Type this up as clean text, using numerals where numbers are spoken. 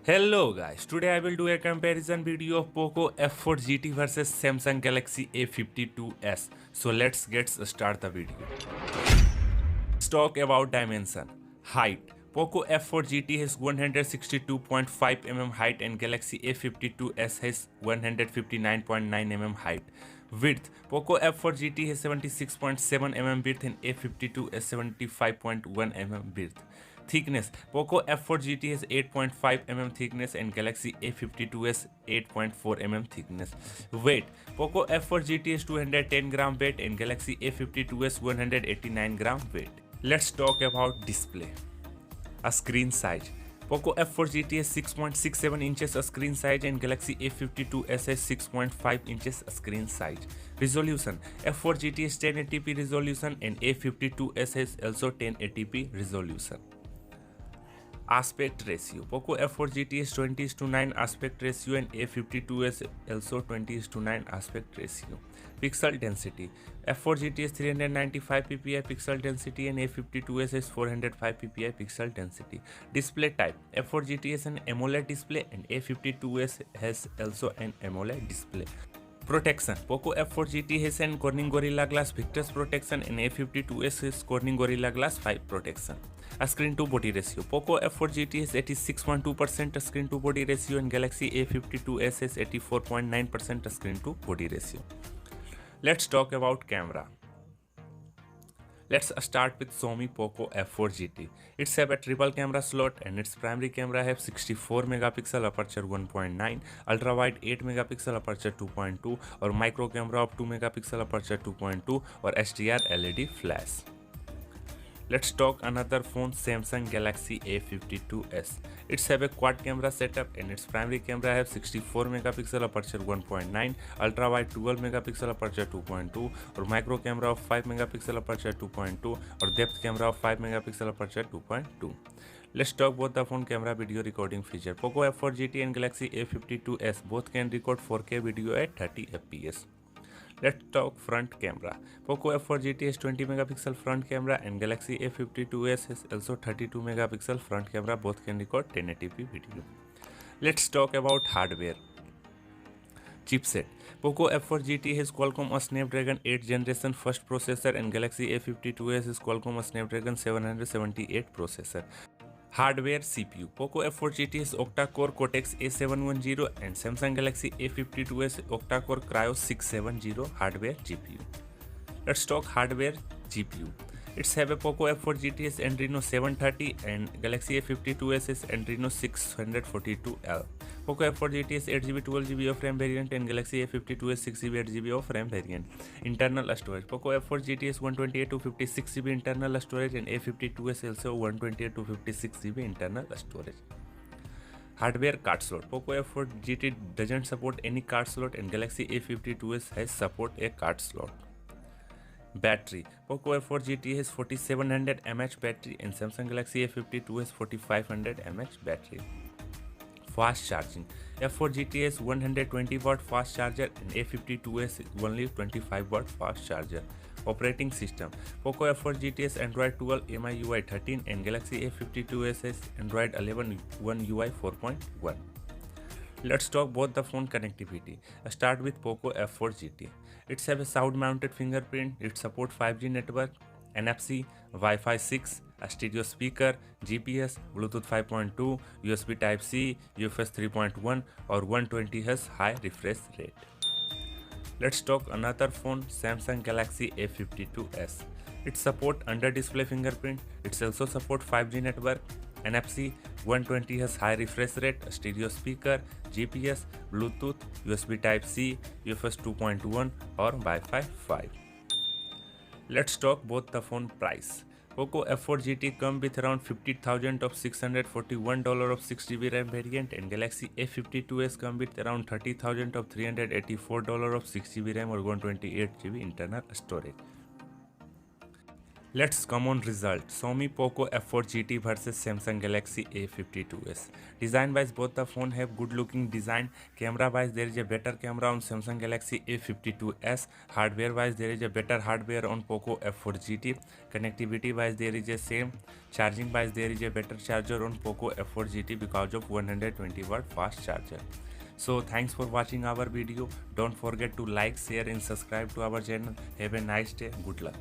Hello guys, today I will do a comparison video of Poco F4 GT versus Samsung Galaxy A52s. So let's get start the video. Let's talk about dimension. Height. Poco F4 GT has 162.5 mm height and Galaxy A52s has 159.9 mm height. Width. Poco F4 GT has 76.7 mm width and A52 has 75.1 mm width. Thickness. Poco F4 GT has 8.5 mm thickness and Galaxy A52 has 8.4 mm thickness. Weight. Poco F4 GT has 210 gram weight and Galaxy A52 has 189 gram weight. Let's talk about display. A screen size. Poco F4 GT has 6.67 inches a screen size and Galaxy A52s has 6.5 inches a screen size. Resolution. F4 GT has 1080p resolution and A52s has also 1080p resolution. Aspect ratio. Poco F4 GT is 20:9 aspect ratio and A52 is also 20:9 aspect ratio. Pixel density. F4 GT is 395 ppi pixel density and A52s is 405 ppi pixel density. Display type. F4 GT is an AMOLED display and A52s has also an AMOLED display. Protection. Poco F4 GT has an Corning Gorilla Glass Victus protection and A52s has Corning Gorilla Glass 5 protection. A screen to body ratio. Poco F4 GT has 86.2% screen to body ratio and Galaxy A52s has 84.9% screen to body ratio. Let's talk about camera. Let's start with Xiaomi Poco F4 GT. It's have a triple camera slot and its primary camera have 64 megapixel aperture 1.9, ultra wide 8 megapixel aperture 2.2 or micro camera of 2 megapixel aperture 2.2 or HDR LED flash. Let's talk another phone, Samsung Galaxy A52s. It's have a quad camera setup and its primary camera have 64 megapixel aperture 1.9, ultra wide 12 megapixel aperture 2.2 or micro camera of 5 megapixel aperture 2.2 or depth camera of 5 megapixel aperture 2.2. Let's talk about the phone camera video recording feature. Poco F4 GT and Galaxy A52s both can record 4K video at 30 fps. Let's talk front camera. Poco F4 GT has 20 megapixel front camera and Galaxy A52s has also 32 megapixel front camera. Both can record 1080p video. Let's talk about hardware. Chipset. Poco F4 GT has Qualcomm Snapdragon 8 generation first processor and Galaxy A52s has Qualcomm Snapdragon 778 processor. Hardware CPU. Poco F4 GT has octa-core Cortex A710 and Samsung Galaxy A52 has octa-core Cryo 670 hardware GPU. Let's talk hardware GPU. It's have a Poco F4 GT has Adreno 730 and Galaxy A52s has Adreno 642L. Poco F4 GT has 8GB 12GB of RAM variant and Galaxy A52 has 6GB 8GB of RAM variant. Internal storage. Poco F4 GT has 128 to 56GB internal storage and A52 has also 128 to 56GB internal storage. Hardware card slot. Poco F4 GT doesn't support any card slot and Galaxy A52s has support a card slot. Battery. Poco F4 GT has 4700 mAh battery and Samsung Galaxy A52 has 4500 mAh battery. Fast charging. F4 GT has 120 watt fast charger and A52 has only 25 watt fast charger. Operating system. Poco F4 GT has Android 12 MIUI 13 and Galaxy A52s has Android 11 One UI 4.1. Let's talk about the phone connectivity. Start with Poco F4 GT. It's have a sound mounted fingerprint, it supports 5G network, NFC, Wi-Fi 6, a stereo speaker, GPS, Bluetooth 5.2, USB Type-C, UFS 3.1 or 120Hz high refresh rate. Let's talk another phone, Samsung Galaxy A52s. It support under display fingerprint, it also support 5G network, NFC, 120Hz high refresh rate, a stereo speaker, GPS, Bluetooth, USB Type-C, UFS 2.1 or Wi-Fi 5. Let's talk about the phone price. Poco F4 GT come with around 50,000 of $641 of 6GB RAM variant and Galaxy A52s come with around 30,000 of $384 of 6GB RAM or 128GB internal storage. Let's come on result. Xiaomi Poco F4 GT versus Samsung Galaxy A52s. Design wise, both the phone have good looking design. Camera wise, there is a better camera on Samsung Galaxy A52s. Hardware wise, there is a better hardware on Poco F4 GT. Connectivity wise, there is a same. Charging wise, there is a better charger on Poco F4 GT because of 120 watt fast charger. So thanks for watching our video. Don't forget to like, share and subscribe to our channel. Have a nice day. Good luck.